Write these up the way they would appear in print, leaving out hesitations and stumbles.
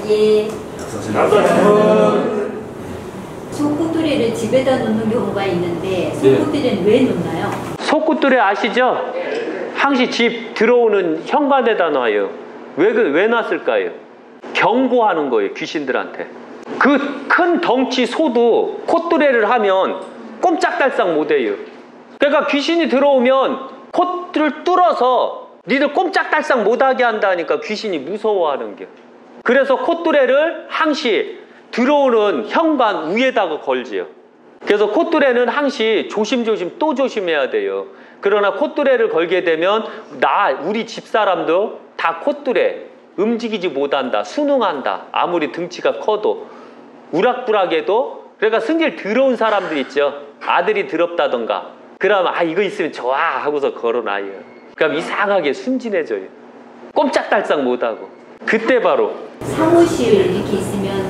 예. 속구두레를 집에다 놓는 경우가 있는데 속구두레는 왜 놓나요? 속구두레 아시죠? 항시 집 들어오는 현관에다 놔요. 왜 놨을까요? 경고하는 거예요, 귀신들한테. 그 큰 덩치 소도 콧두레를 하면 꼼짝달싹 못해요. 그러니까 귀신이 들어오면 콧을 뚫어서 니들 꼼짝달싹 못하게 한다니까 귀신이 무서워하는 게. 그래서 콧두레를 항시 들어오는 현관 위에다가 걸지요. 그래서 콧두레는 항시 조심조심 또 조심해야 돼요. 그러나 콧두레를 걸게 되면 우리 집사람도 다 콧두레 움직이지 못한다, 순응한다. 아무리 등치가 커도 우락부락해도. 그러니까 승질 더러운 사람들 있죠. 아들이 더럽다던가 그럼 이거 있으면 좋아 하고서 걸어놔요. 그럼 이상하게 순진해져요. 꼼짝달싹 못하고. 그때 바로 사무실 이렇게 있으면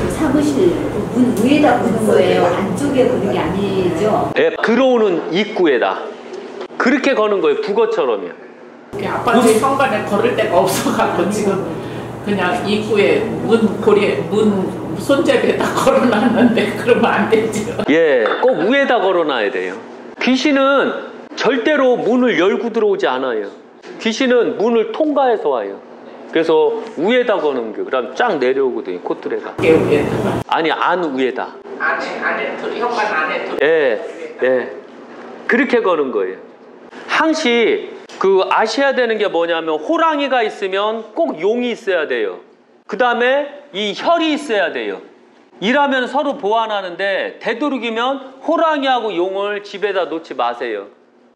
사무실 문 위에다 보는 거예요? 안쪽에 보는 게 아니죠? 네, 들어오는 입구에다 그렇게 거는 거예요. 북어처럼요. 아빠한테 현관에 걸을 데가 없어갖고 지금 그냥 입구에 문 손잡이에다 걸어놨는데 그러면 안 되죠. 예, 꼭 위에다 걸어놔야 돼요. 귀신은 절대로 문을 열고 들어오지 않아요. 귀신은 문을 통과해서 와요. 그래서 위에다 거는 게 그럼 쫙 내려오거든요. 콧두레가. 위에다가. 아니 안 위에다. 안에 현관 안에 들어. 예. 그렇게 거는 거예요. 항시 아셔야 되는 게 뭐냐면 호랑이가 있으면 꼭 용이 있어야 돼요. 그 다음에 이 혈이 있어야 돼요. 일하면 서로 보완하는데 되도록이면 호랑이하고 용을 집에다 놓지 마세요.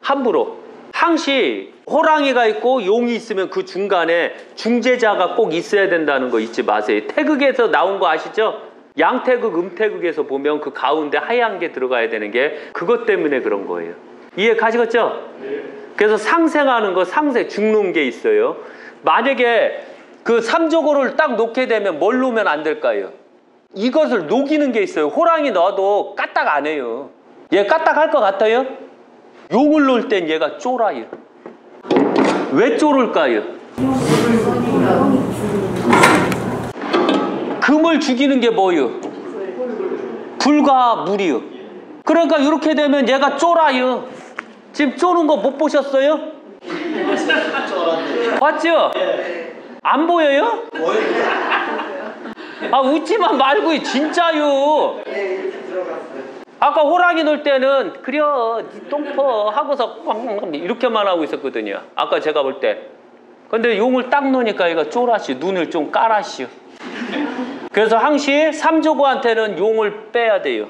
함부로. 항시 호랑이가 있고 용이 있으면 그 중간에 중재자가 꼭 있어야 된다는 거 잊지 마세요. 태극에서 나온 거 아시죠? 양태극, 음태극에서 보면 그 가운데 하얀 게 들어가야 되는 게 그것 때문에 그런 거예요. 이해 가시겠죠? 그래서 상생하는 거, 죽는 게 있어요. 만약에 그 삼조고를 딱 놓게 되면 뭘 놓으면 안 될까요? 이것을 녹이는 게 있어요. 호랑이 넣어도 까딱 안 해요. 얘 까딱 할 것 같아요? 용을 놓을 땐 얘가 쫄아요. 왜 쫄을까요? 금을 죽이는 게 뭐요? 불과 물이요. 그러니까 이렇게 되면 얘가 쫄아요. 지금 쪼는 거 못 보셨어요? 봤죠? 안 보여요? 웃지만 말고 진짜요. 아까 호랑이 놀 때는 그려 똥퍼 하고서 이렇게만 하고 있었거든요. 아까 제가 볼 때. 근데 용을 딱 놓으니까 얘가 쫄았시. 눈을 좀 깔았시요. 그래서 항시 삼조고한테는 용을 빼야 돼요.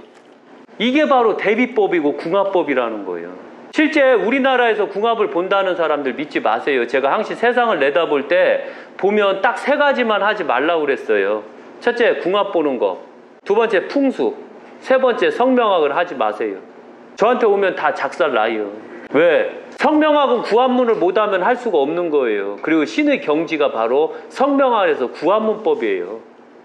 이게 바로 대비법이고 궁합법이라는 거예요. 실제 우리나라에서 궁합을 본다는 사람들 믿지 마세요. 제가 항시 세상을 내다볼 때 보면 딱 3가지만 하지 말라고 그랬어요. 첫째, 궁합 보는 거. 두 번째, 풍수. 세 번째, 성명학을 하지 마세요. 저한테 오면 다 작살나요. 왜? 성명학은 구한문을 못하면 할 수가 없는 거예요. 그리고 신의 경지가 바로 성명학에서 구한문법이에요.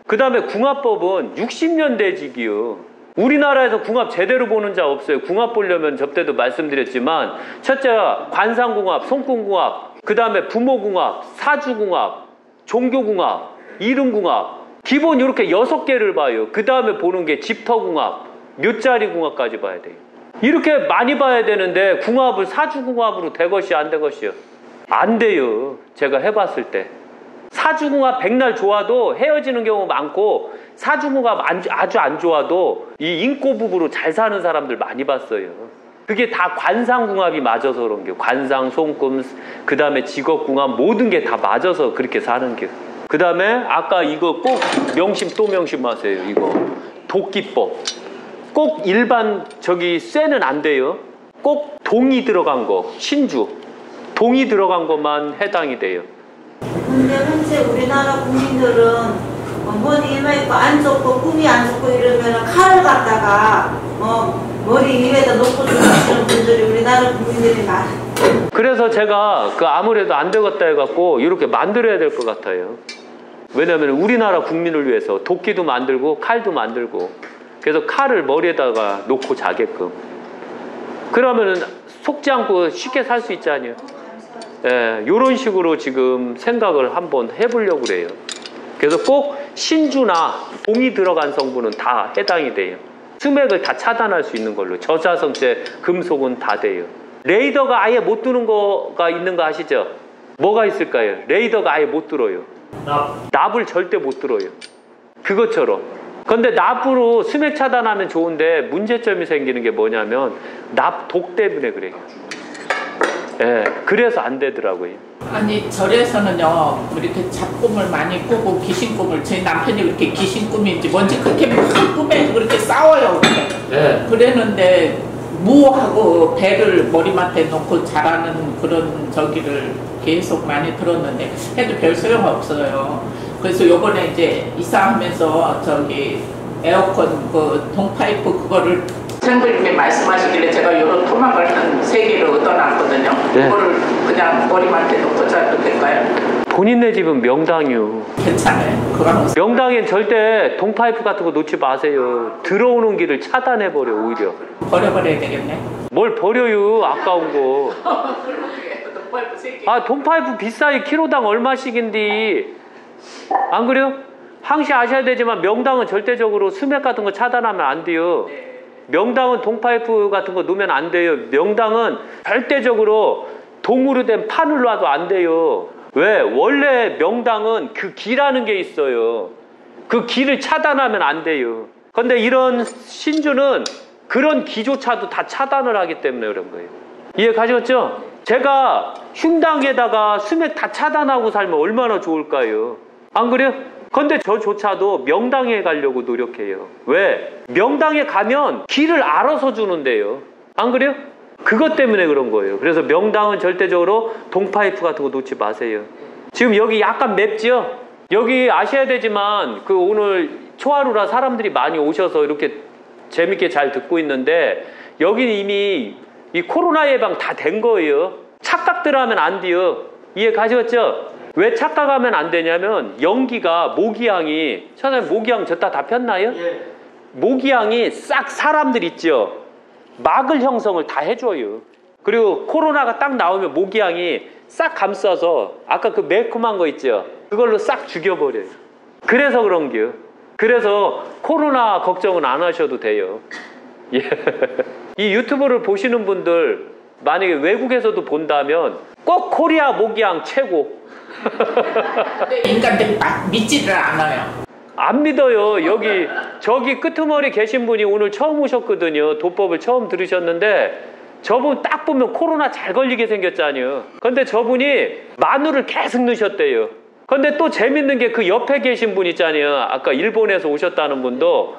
그 다음에 궁합법은 60년대직이요. 우리나라에서 궁합 제대로 보는 자 없어요. 궁합 보려면 저때도 말씀드렸지만 첫째가 관상궁합, 손궁궁합, 그 다음에 부모궁합, 사주궁합, 종교궁합, 이름궁합 기본 이렇게 6개를 봐요. 그 다음에 보는 게 집터궁합, 묘자리궁합까지 봐야 돼요. 이렇게 많이 봐야 되는데 궁합을 사주궁합으로 되것이 안 되것이요? 안 돼요. 제가 해봤을 때. 사주궁합 백날 좋아도 헤어지는 경우 많고 사주궁합 아주 안 좋아도 이 인꼬부부로 잘 사는 사람들 많이 봤어요. 그게 다 관상궁합이 맞아서 그런 게 관상, 손금, 그 다음에 직업궁합 모든 게 다 맞아서 그렇게 사는 게. 그 다음에 아까 이거 꼭 명심하세요. 이거 도끼법. 꼭 일반 쇠는 안 돼요. 꼭 동이 들어간 거, 신주 동이 들어간 것만 해당이 돼요. 근데 현재 우리나라 국민들은 머리 이마에 안 좋고 꿈이 안 좋고 이러면 칼을 갖다가 머리 위에다 놓고 주시는 분들이 우리나라 국민들이 많아요. 그래서 제가 아무래도 안 되겠다 해갖고 이렇게 만들어야 될 것 같아요. 왜냐하면 우리나라 국민을 위해서 도끼도 만들고 칼도 만들고 그래서 칼을 머리에다가 놓고 자게끔. 그러면은 속지 않고 쉽게 살 수 있지 않아요? 예, 요런 식으로 지금 생각을 한번 해보려고 그래요. 그래서 꼭 신주나 봉이 들어간 성분은 다 해당이 돼요. 수맥을 다 차단할 수 있는 걸로. 저자성제 금속은 다 돼요. 레이더가 아예 못 드는 거가 있는 거 아시죠? 뭐가 있을까요? 레이더가 아예 못 들어요. 납을 절대 못 들어요. 그것처럼. 근데 납으로 수맥 차단하면 좋은데 문제점이 생기는 게 뭐냐면 납독 때문에 그래요. 예, 그래서 안 되더라고요. 아니 절에서는요 이렇게 잡꿈을 많이 꾸고 귀신꿈을 저희 남편이 그렇게 귀신꿈인지 뭔지 그렇게 막 꿈에 그렇게 싸워요. 네. 그랬는데 무하고 배를 머리맡에 놓고 자라는 그런 저기를 계속 많이 들었는데 해도 별 소용 없어요. 그래서 요번에 이제 이사하면서 저기 에어컨 그 동파이프 그거를 선생님이 말씀하시길래 제가 요런 토막을 한 3개를 얻어놨거든요. 네. 그거를 그냥 머리맡에 놓고 자도 될까요? 본인네 집은 명당이요. 괜찮아요. 그거는 명당엔 절대 동파이프 같은 거 놓지 마세요. 들어오는 길을 차단해버려 오히려. 버려버려야 되겠네. 뭘 버려요, 아까운 거. 동파이프 3개. 아, 동파이프 비싸요. 키로당 얼마씩인데. 안 그래요? 항시 아셔야 되지만 명당은 절대적으로 수맥 같은 거 차단하면 안 돼요. 명당은 동파이프 같은 거 놓으면 안 돼요. 명당은 절대적으로 동으로 된 판을 놔도 안 돼요. 왜? 원래 명당은 그 기라는 게 있어요. 그 기를 차단하면 안 돼요. 근데 이런 신주는 그런 기조차도 다 차단을 하기 때문에 그런 거예요. 이해 가셨죠? 제가 흉당에다가 수맥 다 차단하고 살면 얼마나 좋을까요? 안 그래요? 근데 저조차도 명당에 가려고 노력해요. 왜? 명당에 가면 길을 알아서 주는데요. 안 그래요? 그것 때문에 그런 거예요. 그래서 명당은 절대적으로 동파이프 같은 거 놓지 마세요. 지금 여기 약간 맵죠? 여기 아셔야 되지만 그 오늘 초하루라 사람들이 많이 오셔서 이렇게 재밌게 잘 듣고 있는데 여기는 이미 이 코로나 예방 다 된 거예요. 착각들 하면 안 돼요. 이해 가셨죠? 왜 착각하면 안 되냐면 연기가 모기향이 선생님 모기향 졌다 다 폈나요? 예. 모기향이 싹 사람들 있죠. 막을 형성을 다 해줘요. 그리고 코로나가 딱 나오면 모기향이 싹 감싸서 아까 그 매콤한 거 있죠. 그걸로 싹 죽여버려요. 그래서 그런 게요. 그래서 코로나 걱정은 안 하셔도 돼요. 예. 이 유튜브를 보시는 분들 만약에 외국에서도 본다면 꼭 코리아 모기향 최고. 인간들이 막 믿지를 않아요. 안 믿어요. 저기 끄트머리 계신 분이 오늘 처음 오셨거든요. 도법을 처음 들으셨는데 저분 딱 보면 코로나 잘 걸리게 생겼잖아요. 근데 저분이 마늘을 계속 넣으셨대요. 근데 또 재밌는 게 그 옆에 계신 분 있잖아요. 아까 일본에서 오셨다는 분도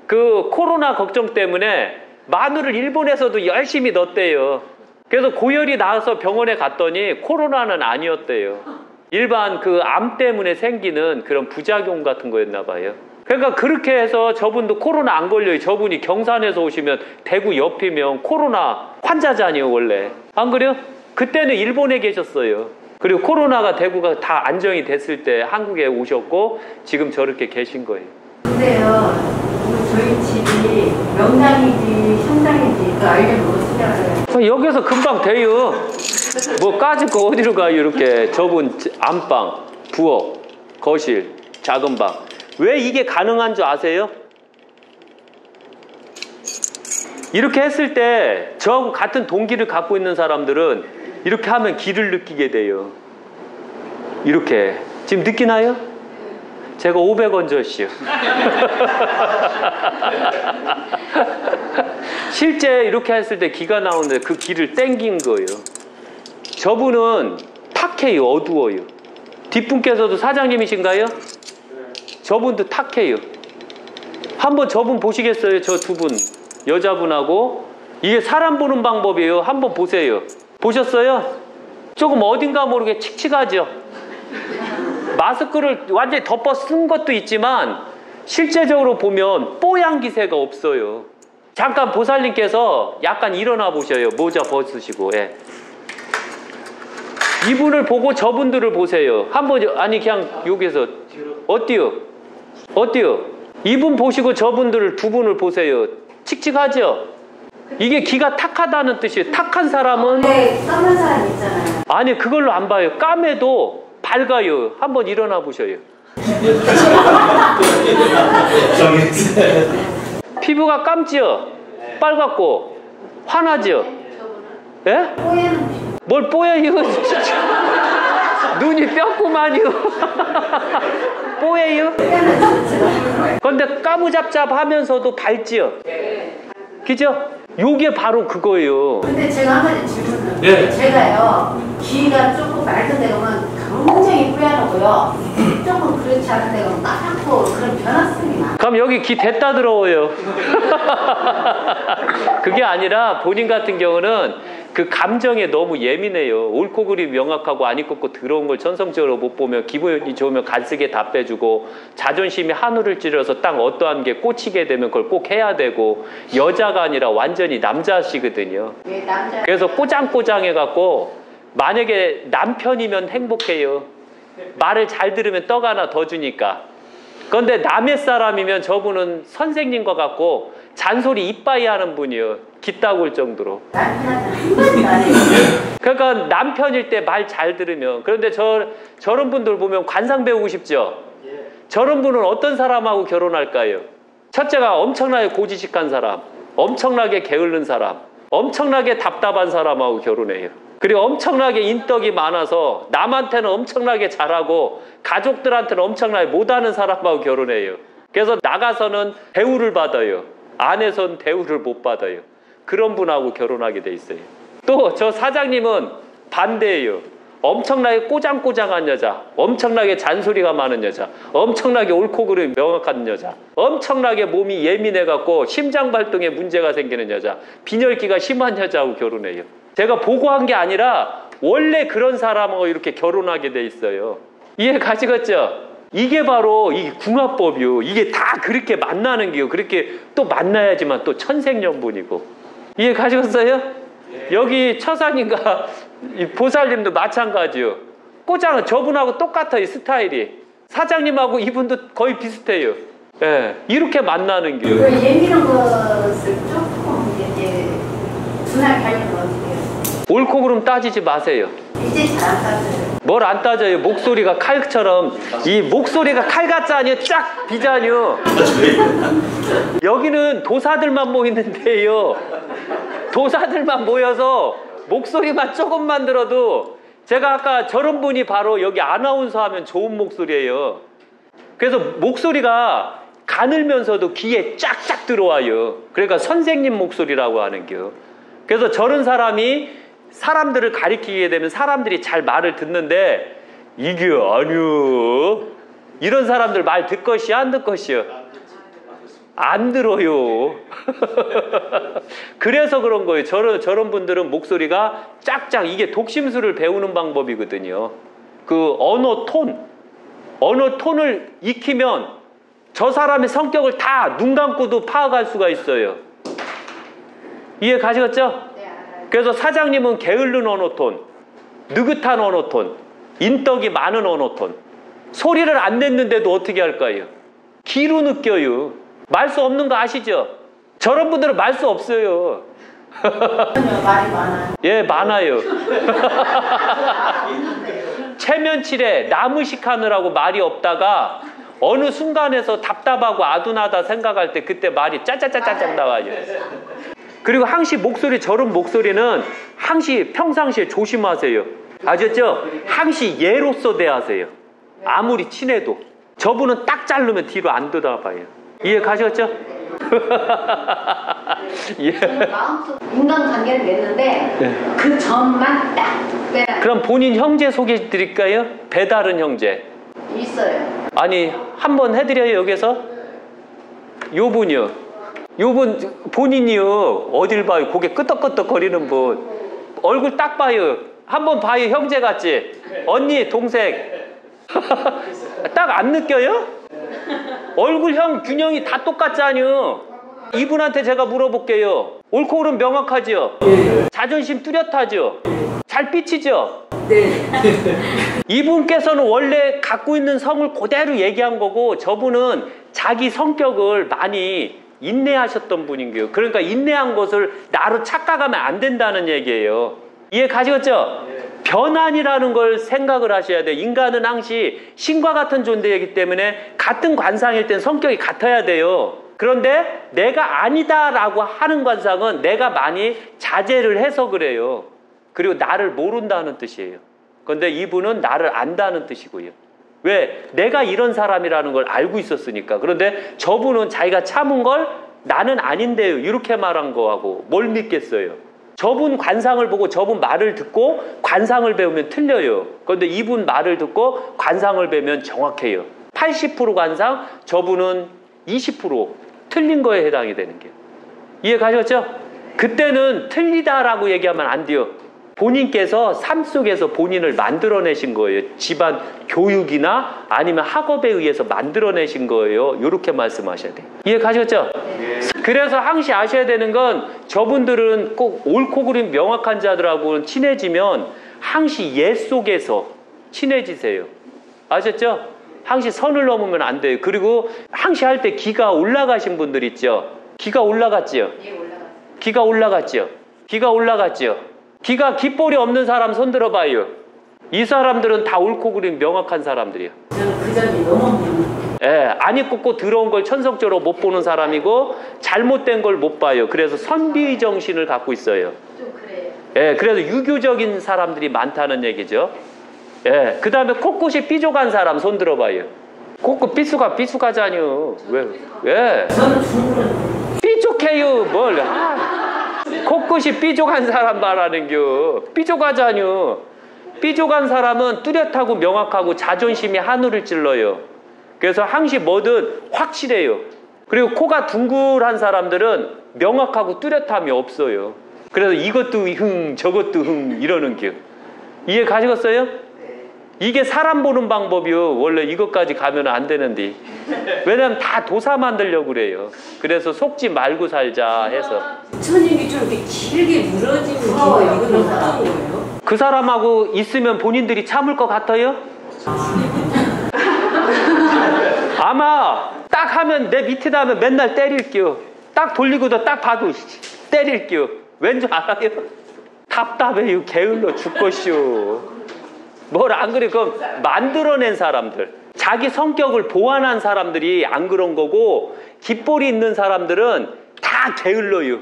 그 코로나 걱정 때문에 마늘을 일본에서도 열심히 넣었대요. 그래서 고열이 나와서 병원에 갔더니 코로나는 아니었대요. 일반 그 암 때문에 생기는 그런 부작용 같은 거였나 봐요. 그러니까 그렇게 해서 저분도 코로나 안 걸려요. 저분이 경산에서 오시면 대구 옆이면 코로나 환자잖아요, 원래. 안 그래요? 그때는 일본에 계셨어요. 그리고 코로나가 대구가 다 안정이 됐을 때 한국에 오셨고 지금 저렇게 계신 거예요. 근데요, 저희 집이 명당인지 성당인지 그 알려면 어떻게 알아요? 여기서 금방 돼요. 뭐 까짓 거 어디로 가요? 이렇게 저분 안방, 부엌, 거실, 작은 방. 왜 이게 가능한 줄 아세요? 이렇게 했을 때 저하고 같은 동기를 갖고 있는 사람들은 이렇게 하면 기를 느끼게 돼요. 이렇게. 지금 느끼나요? 제가 500원 줬시요. 실제 이렇게 했을 때 기가 나오는데 그 기를 땡긴 거예요. 저분은 탁해요. 어두워요. 뒷분께서도 사장님이신가요? 저분도 탁해요. 한번 저분 보시겠어요? 저 두 분. 여자분하고. 이게 사람 보는 방법이에요. 한번 보세요. 보셨어요? 조금 어딘가 모르게 칙칙하죠? 마스크를 완전히 덮어 쓴 것도 있지만 실제적으로 보면 뽀얀 기세가 없어요. 잠깐 보살님께서 약간 일어나 보셔요. 모자 벗으시고. 예. 이분을 보고 저분들을 보세요. 한번 아니 그냥 여기서 어때요? 어때요? 이분 보시고 저분들 두 분을 보세요. 칙칙하죠? 이게 기가 탁하다는 뜻이에요. 탁한 사람은 네, 까만 사람 있잖아요. 아니 그걸로 안 봐요. 까매도 밝아요. 한번 일어나 보셔요. 피부가 감지요. 빨갛고 화나죠. 예? 뽀얘는 피부. 뭘 뽀예요? 눈이 뼈구만요. 뽀예요? 근데 까무잡잡하면서도 밝지요. 그죠? 요게 바로 그거예요. 근데 제가 한 가지 질문을. 예. 제가요, 귀가 조금 맑은 데 가면 굉장히 뿌옇고요. 조금 그렇지 않은 데 가면 까맣고 그런 변화성이 많아요. 그럼 여기 귀 됐다 들어오요. 그게 아니라 본인 같은 경우는 그 감정에 너무 예민해요. 옳고 그리 명확하고 안 입고 들어온 걸 전성적으로 못 보면 기분이 좋으면 간쓰게 답해주고 자존심이 하늘을 찌르서 딱 어떠한 게 꽂히게 되면 그걸 꼭 해야 되고 여자가 아니라 완전히 남자시거든요. 예, 남자. 그래서 꼬장꼬장해갖고 만약에 남편이면 행복해요. 말을 잘 들으면 떡 하나 더 주니까. 그런데 남의 사람이면 저분은 선생님과 같고 잔소리 이빠이 하는 분이요. 기따굴 정도로. 남편한테 한마디도 안 해요. 그러니까 남편일 때 말 잘 들으면. 그런데 저런 분들 보면 관상 배우고 싶죠? 저런 분은 어떤 사람하고 결혼할까요? 첫째가 엄청나게 고지식한 사람, 엄청나게 게으른 사람, 엄청나게 답답한 사람하고 결혼해요. 그리고 엄청나게 인덕이 많아서 남한테는 엄청나게 잘하고 가족들한테는 엄청나게 못하는 사람하고 결혼해요. 그래서 나가서는 대우를 받아요. 안에서는 대우를 못 받아요. 그런 분하고 결혼하게 돼 있어요. 또 저 사장님은 반대예요. 엄청나게 꼬장꼬장한 여자, 엄청나게 잔소리가 많은 여자, 엄청나게 옳고 그름이 명확한 여자, 엄청나게 몸이 예민해갖고 심장 발동에 문제가 생기는 여자, 빈혈기가 심한 여자하고 결혼해요. 제가 보고한 게 아니라 원래 그런 사람하고 이렇게 결혼하게 돼 있어요. 이해 가시겠죠? 이게 바로 이 궁합법이요. 이게 다 그렇게 만나는 게요. 그렇게 또 만나야지만 또 천생연분이고. 이해 가시겠어요? 여기 처상님과 이 보살님도 마찬가지요. 꼬장은 저분하고 똑같아요. 스타일이. 사장님하고 이분도 거의 비슷해요. 예, 이렇게 만나는 게요. 그 예민한 것을 조금 이제 둔하게 하려면 어떻게 해요? 옳고 그름 따지지 마세요. 이제 잘 안 따져요. 뭘 안 따져요. 목소리가 칼처럼. 이 목소리가 칼 같지 아니요. 쫙 비자뇨. 여기는 도사들만 모이는데요. 도사들만 모여서 목소리만 조금만 들어도 제가 아까 저런 분이 바로 여기 아나운서 하면 좋은 목소리예요. 그래서 목소리가 가늘면서도 귀에 쫙쫙 들어와요. 그러니까 선생님 목소리라고 하는겨. 그래서 저런 사람이 사람들을 가리키게 되면 사람들이 잘 말을 듣는데 이게 아니요. 이런 사람들 말 듣 것이야 안 듣 것이요? 안 들어요. 그래서 그런 거예요. 저런 분들은 목소리가 짝짝 이게 독심술을 배우는 방법이거든요. 그 언어 톤을 익히면 저 사람의 성격을 다 눈 감고도 파악할 수가 있어요. 이해 가시겠죠? 그래서 사장님은 게으른 언어톤, 느긋한 언어톤, 인덕이 많은 언어톤. 소리를 안 냈는데도 어떻게 할까요? 귀로 느껴요. 말 수 없는 거 아시죠? 저런 분들은 말 수 없어요. 말이 많아요. 예, 많아요. 체면칠에 나무식하느라고 말이 없다가 어느 순간에서 답답하고 아둔하다 생각할 때 그때 말이 짜짜짜짜짜 나와요. 그리고 항시 목소리, 저런 목소리는 항시 평상시에 조심하세요. 아셨죠? 항시 예로서 대하세요. 아무리 친해도. 저분은 딱 자르면 뒤로 안 돌아봐요. 이해 가셨죠? 예. 마음속 인간관계를 맺는데 네. 그 점만 딱 빼라. 그럼 본인 형제 소개해 드릴까요? 배다른 형제. 있어요. 아니, 한번 해드려요, 여기서? 요분이요. 요분, 본인이요. 어딜 봐요? 고개 끄덕끄덕 거리는 분. 얼굴 딱 봐요. 한번 봐요, 형제 같지? 언니, 동생. 딱 안 느껴요? 얼굴형 균형이 다 똑같잖아요. 이분한테 제가 물어볼게요. 옳고 그름 명확하죠? 자존심 뚜렷하죠? 잘 삐치죠? 네. 이분께서는 원래 갖고 있는 성을 그대로 얘기한 거고 저분은 자기 성격을 많이 인내하셨던 분인 거예요. 그러니까 인내한 것을 나로 착각하면 안 된다는 얘기예요. 이해 가시겠죠? 변환이라는 걸 생각을 하셔야 돼요. 인간은 항시 신과 같은 존재이기 때문에 같은 관상일 땐 성격이 같아야 돼요. 그런데 내가 아니다라고 하는 관상은 내가 많이 자제를 해서 그래요. 그리고 나를 모른다는 뜻이에요. 그런데 이분은 나를 안다는 뜻이고요. 왜? 내가 이런 사람이라는 걸 알고 있었으니까. 그런데 저분은 자기가 참은 걸 나는 아닌데요. 이렇게 말한 거하고 뭘 믿겠어요? 저분 관상을 보고 저분 말을 듣고 관상을 배우면 틀려요. 그런데 이분 말을 듣고 관상을 배우면 정확해요. 80% 관상, 저분은 20% 틀린 거에 해당이 되는 게. 이해 가셨죠? 그때는 틀리다라고 얘기하면 안 돼요. 본인께서 삶 속에서 본인을 만들어내신 거예요. 집안 교육이나 아니면 학업에 의해서 만들어내신 거예요. 이렇게 말씀하셔야 돼요. 이해 가셨죠? 네. 그래서 항시 아셔야 되는 건 저분들은 꼭 옳고 그름 명확한 자들하고 친해지면 항시 예 속에서 친해지세요. 아셨죠? 항시 선을 넘으면 안 돼요. 그리고 항시 할 때 기가 올라가신 분들 있죠? 기가 올라갔지요? 예, 올라갔어요. 기가 올라갔지요? 기가 올라갔지요? 기가 깃볼이 없는 사람 손 들어봐요. 이 사람들은 다 옳고 그름 명확한 사람들이에요. 저는 그 점이 너무 불만해요. 예, 안이 꽂고 들어온 걸 천성적으로 못 보는 사람이고 잘못된 걸 못 봐요. 그래서 선비 정신을 갖고 있어요. 좀 그래요. 예, 그래서 유교적인 사람들이 많다는 얘기죠. 예, 그 다음에 코끝이 삐죽한 사람 손 들어봐요. 코끝 삐죽하자뇨. 왜? 예. 저는 중국은 삐죽해요. 뭘? 코끝이 삐죽한 사람 말하는겨. 삐죽하자뇨. 삐죽한 사람은 뚜렷하고 명확하고 자존심이 하늘을 찔러요. 그래서 항시 뭐든 확실해요. 그리고 코가 둥글한 사람들은 명확하고 뚜렷함이 없어요. 그래서 이것도 흥 저것도 흥 이러는겨. 이해 가시겠어요? 이게 사람 보는 방법이요. 원래 이것까지 가면 안 되는데. 왜냐면 다 도사 만들려고 그래요. 그래서 속지 말고 살자 해서. 천육이 좀 이렇게 길게 늘어지는 거 이거는 어떤 거예요? 그 사람하고 있으면 본인들이 참을 것 같아요? 아마 딱 하면 내 밑에다 하면 맨날 때릴게요. 딱 돌리고도 딱 봐도 때릴게요. 왠 줄 알아요? 답답해요. 게을러 죽겠쇼. 뭘 안 그래? 그럼 만들어낸 사람들, 자기 성격을 보완한 사람들이 안 그런 거고, 깃볼이 있는 사람들은 다 게을러요.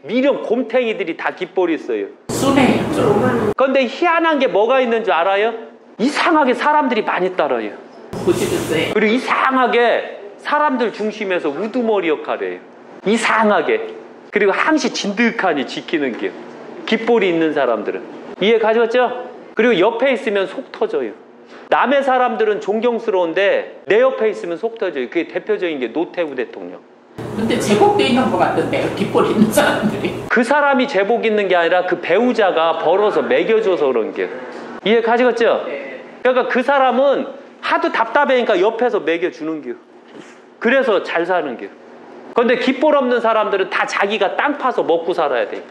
미련 곰탱이들이 다 깃볼이 있어요. 순해요 좀. 그런데 희한한 게 뭐가 있는 줄 알아요? 이상하게 사람들이 많이 따라요. 보시겠어요? 그리고 이상하게 사람들 중심에서 우두머리 역할을 해요. 이상하게. 그리고 항시 진득하니 지키는 게 깃볼이 있는 사람들은. 이해 가셨죠? 그리고 옆에 있으면 속 터져요. 남의 사람들은 존경스러운데 내 옆에 있으면 속 터져요. 그게 대표적인 게 노태우 대통령. 근데 제복돼 있는 것 같던데요. 깃볼 있는 사람들이. 그 사람이 제복 있는 게 아니라 그 배우자가 벌어서 먹여줘서 그런 게. 이해 가시겠죠? 그러니까 그 사람은 하도 답답하니까 옆에서 먹여주는 게. 그래서 잘 사는 게. 그런데 깃볼 없는 사람들은 다 자기가 땅 파서 먹고 살아야 돼.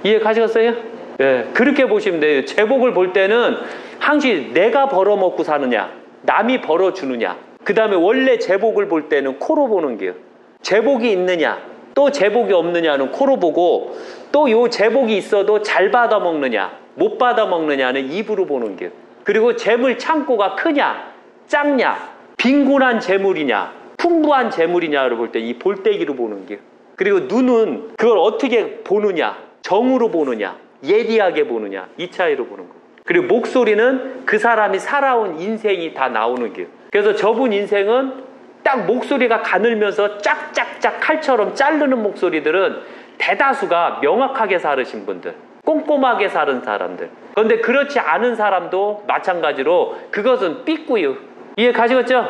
이해 가시겠어요? 예, 그렇게 보시면 돼요. 제복을 볼 때는 항시 내가 벌어먹고 사느냐, 남이 벌어주느냐. 그 다음에 원래 제복을 볼 때는 코로 보는 게요. 제복이 있느냐, 또 제복이 없느냐는 코로 보고, 또 요 제복이 있어도 잘 받아먹느냐, 못 받아먹느냐는 입으로 보는 게요. 그리고 재물 창고가 크냐, 작냐, 빈곤한 재물이냐, 풍부한 재물이냐를 볼 때 이 볼때기로 보는 게요. 그리고 눈은 그걸 어떻게 보느냐, 정으로 보느냐, 예리하게 보느냐, 이 차이로 보는 거예요. 그리고 목소리는 그 사람이 살아온 인생이 다 나오는 거예요. 그래서 저분 인생은 딱 목소리가 가늘면서 짝짝짝 칼처럼 자르는 목소리들은 대다수가 명확하게 살으신 분들, 꼼꼼하게 사는 사람들. 그런데 그렇지 않은 사람도 마찬가지로 그것은 삐꾸요. 이해 가시겠죠?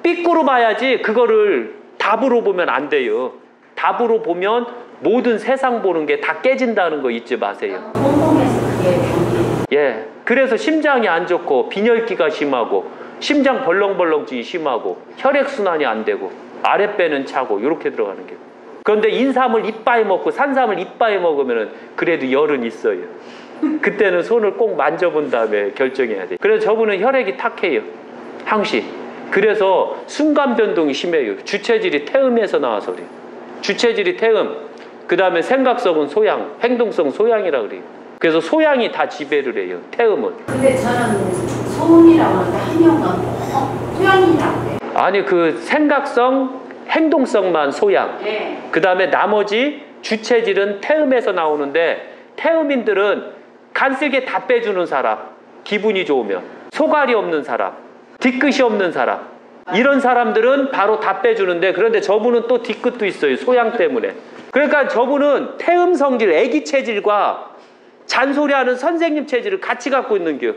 삐꾸로 봐야지 그거를 답으로 보면 안 돼요. 답으로 보면 모든 세상 보는 게 다 깨진다는 거 잊지 마세요. 꼼꼼해서 그게 병이에요. 예, 그래서 심장이 안 좋고 빈혈기가 심하고 심장 벌렁벌렁증이 심하고 혈액순환이 안 되고 아랫배는 차고 이렇게 들어가는 게. 그런데 인삼을 이빠이 먹고 산삼을 이빠이 먹으면 그래도 열은 있어요. 그때는 손을 꼭 만져본 다음에 결정해야 돼. 그래서 저분은 혈액이 탁해요. 항시. 그래서 순간 변동이 심해요. 주체질이 태음에서 나와서 그래요. 주체질이 태음, 그 다음에 생각성은 소양, 행동성 소양이라 그래요. 그래서 소양이 다 지배를 해요. 태음은. 근데 저는 소음이라고 하는데 한영은 꼭 소양이라고 해요. 아니 그 생각성, 행동성만 소양. 네. 그 다음에 나머지 주체질은 태음에서 나오는데 태음인들은 간쓸게 다 빼주는 사람, 기분이 좋으면 소갈이 없는 사람, 뒤끝이 없는 사람, 이런 사람들은 바로 다 빼주는데, 그런데 저분은 또 뒤끝도 있어요. 소양 때문에. 그러니까 저분은 태음 성질, 애기 체질과 잔소리하는 선생님 체질을 같이 갖고 있는 겨.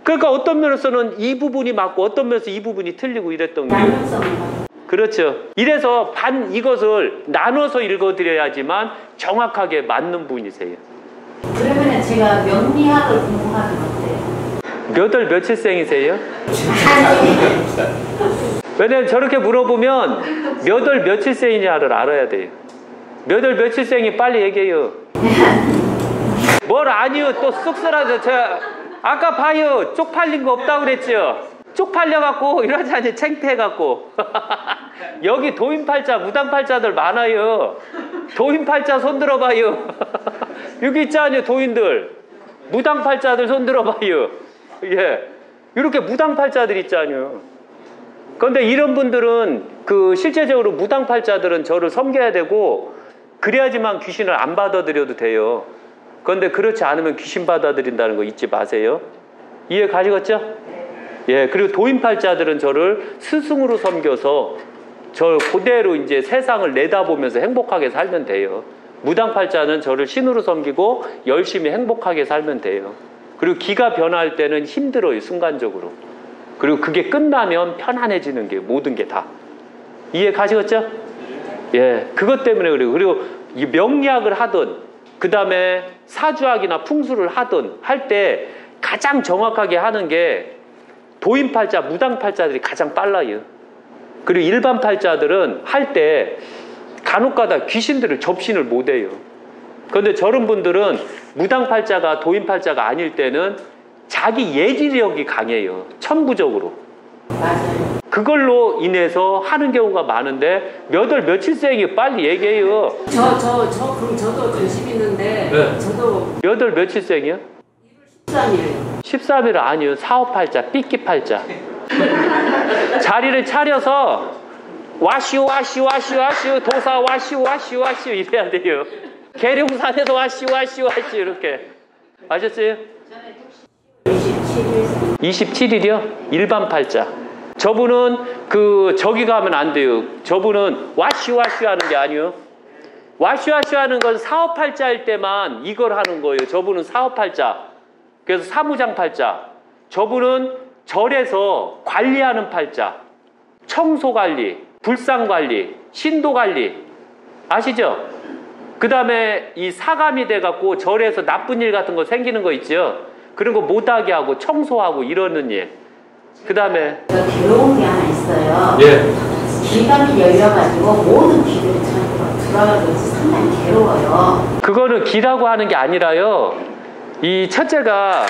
그러니까 어떤 면에서는 이 부분이 맞고 어떤 면에서 이 부분이 틀리고 이랬던 거예요. 양면성이요. 그렇죠. 이래서 이것을 나눠서 읽어드려야지만 정확하게 맞는 분이세요. 그러면 제가 명리학을 공부하면 어때요? 몇 월 며칠생이세요? 왜냐면 저렇게 물어보면 몇 월 며칠생이냐를 알아야 돼요. 몇 월 며칠생이 빨리 얘기해요. 뭘 아니요. 또 쑥스러워서 제가 아까 봐요. 쪽팔린 거 없다고 그랬죠. 쪽팔려갖고 이러자니 창피해갖고 여기 도인팔자 무당팔자들 많아요. 도인팔자 손들어봐요. 여기 있잖아요. 도인들 무당팔자들 손들어봐요. 예, 이렇게 무당팔자들 있잖아요. 그런데 이런 분들은 실제적으로 무당팔자들은 저를 섬겨야 되고 그래야지만 귀신을 안 받아들여도 돼요. 그런데 그렇지 않으면 귀신 받아들인다는 거 잊지 마세요. 이해 가시겠죠? 예, 그리고 도인팔자들은 저를 스승으로 섬겨서 저 그대로 이제 세상을 내다보면서 행복하게 살면 돼요. 무당팔자는 저를 신으로 섬기고 열심히 행복하게 살면 돼요. 그리고 기가 변화할 때는 힘들어요, 순간적으로. 그리고 그게 끝나면 편안해지는 게 모든 게 다. 이해 가시겠죠? 예, 그것 때문에 그래요. 그리고 이 명리학을 하든 그 다음에 사주학이나 풍수를 하든 할 때 가장 정확하게 하는 게 도인팔자, 무당팔자들이 가장 빨라요. 그리고 일반 팔자들은 할 때 간혹가다 귀신들을 접신을 못해요. 그런데 저런 분들은 무당팔자가 도인팔자가 아닐 때는 자기 예지력이 강해요. 천부적으로. 맞아요. 그걸로 인해서 하는 경우가 많은데 몇 월 며칠생이 빨리 얘기해요. 그럼 저도 관심 있는데 네. 저도 몇 월 며칠생이요? 13일 13일 아니요. 사오팔자, 삐끼팔자. 자리를 차려서 와시오 도사 와시오 이래야 돼요. 계룡산에서 와시오 이렇게. 아셨어요? 27일이요? 일반 팔자. 저분은 저기 가면 안 돼요. 저분은 와시오 하는 게 아니에요. 와시오 하는 건 사오팔자일 때만 이걸 하는 거예요. 저분은 사오팔자. 그래서 사무장팔자. 저분은 절에서 관리하는 팔자. 청소관리, 불상관리, 신도관리. 아시죠? 그 다음에 이 사감이 돼갖고 절에서 나쁜 일 같은 거 생기는 거 있죠? 그런 거 못하게 하고 청소하고 이러는 일. 그 다음에 괴로운 게 하나 있어요. 예. 기감이 열려가지고 모든 기들이 저한테 들어가고 있어서 상당히 괴로워요. 그거는 기라고 하는 게 아니라요. 이 첫째가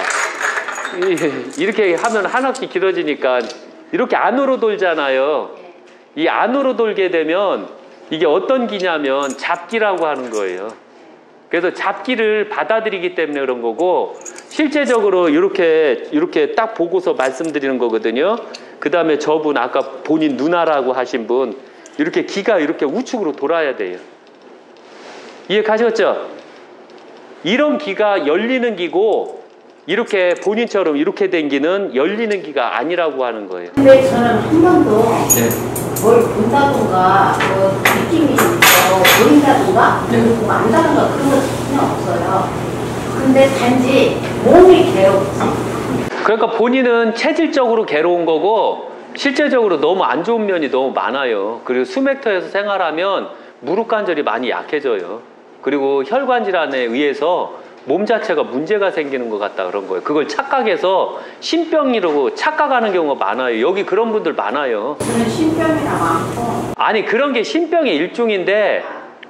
이렇게 하면 한 학기 길어지니까 이렇게 안으로 돌잖아요. 이 안으로 돌게 되면 이게 어떤 기냐면 잡기라고 하는 거예요. 그래서 잡기를 받아들이기 때문에 그런 거고, 실제적으로 이렇게 딱 보고서 말씀드리는 거거든요. 그 다음에 저분 아까 본인 누나라고 하신 분 이렇게 기가 이렇게 우측으로 돌아야 돼요. 이해 가셨죠? 이런 기가 열리는 기고 이렇게 본인처럼 이렇게 된 기는 열리는 기가 아니라고 하는 거예요. 근데 저는 한 번도 뭘 본다던가 느낌이 보인다던가 그리고 안다던가 그런 거 전혀 없어요. 근데 단지 몸이 괴롭지. 그러니까 본인은 체질적으로 괴로운 거고 실제적으로 너무 안 좋은 면이 너무 많아요. 그리고 수맥터에서 생활하면 무릎 관절이 많이 약해져요. 그리고 혈관 질환에 의해서 몸 자체가 문제가 생기는 것 같다 그런 거예요. 그걸 착각해서 신병이라고 착각하는 경우가 많아요. 여기 그런 분들 많아요. 저는 신병이라 많고. 아니 그런 게 신병의 일종인데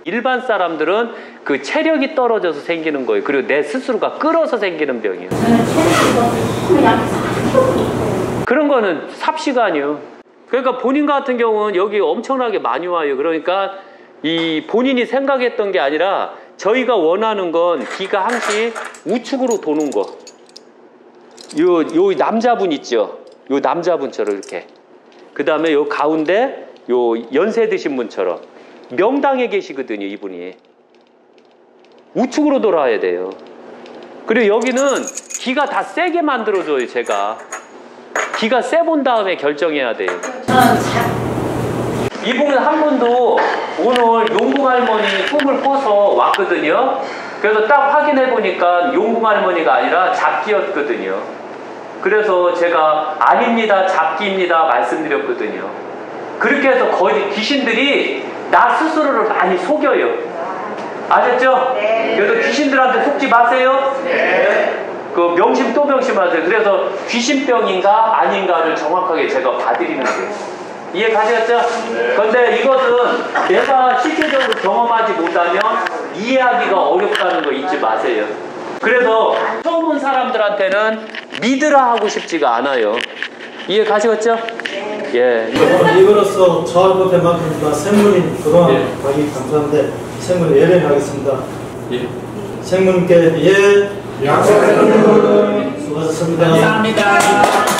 일반 사람들은 그 체력이 떨어져서 생기는 거예요. 그리고 내 스스로가 끌어서 생기는 병이에요. 저는 체력이 너무 약해서 그런 거는 삽시간이요. 그러니까 본인 같은 경우는 여기 엄청나게 많이 와요. 그러니까 이 본인이 생각했던 게 아니라 저희가 원하는 건 기가 항시 우측으로 도는 거. 요 남자분 있죠? 요 남자분처럼 이렇게. 그 다음에 요 가운데 요 연세 드신 분처럼 명당에 계시거든요, 이분이. 우측으로 돌아야 돼요. 그리고 여기는 기가 다 세게 만들어줘요, 제가. 기가 세 본 다음에 결정해야 돼요. 이분은 한 분도 오늘 용궁 할머니 꿈을 꿔서 왔거든요. 그래서 딱 확인해 보니까 용궁 할머니가 아니라 잡기였거든요. 그래서 제가 아닙니다, 잡기입니다 말씀드렸거든요. 그렇게 해서 거의 귀신들이 나 스스로를 많이 속여요. 아셨죠? 네. 그래서 귀신들한테 속지 마세요. 네. 그 명심 또 명심하세요. 그래서 귀신병인가 아닌가를 정확하게 제가 봐드리는 거예요. 이해 가셨죠? 그런데 이것은 내가 실제적으로 경험하지 못하면 이해하기가 어렵다는 거 잊지 마세요. 그래서 처음 온 사람들한테는 믿으라 하고 싶지가 않아요. 이해 가시겠죠? 예. 이거로서 저하고 대만입니다. 생문인 그동안 가기 감사한데 생문 예례하겠습니다. 예. 생문께 예. 약속합니다. 수고하셨습니다. 감사합니다.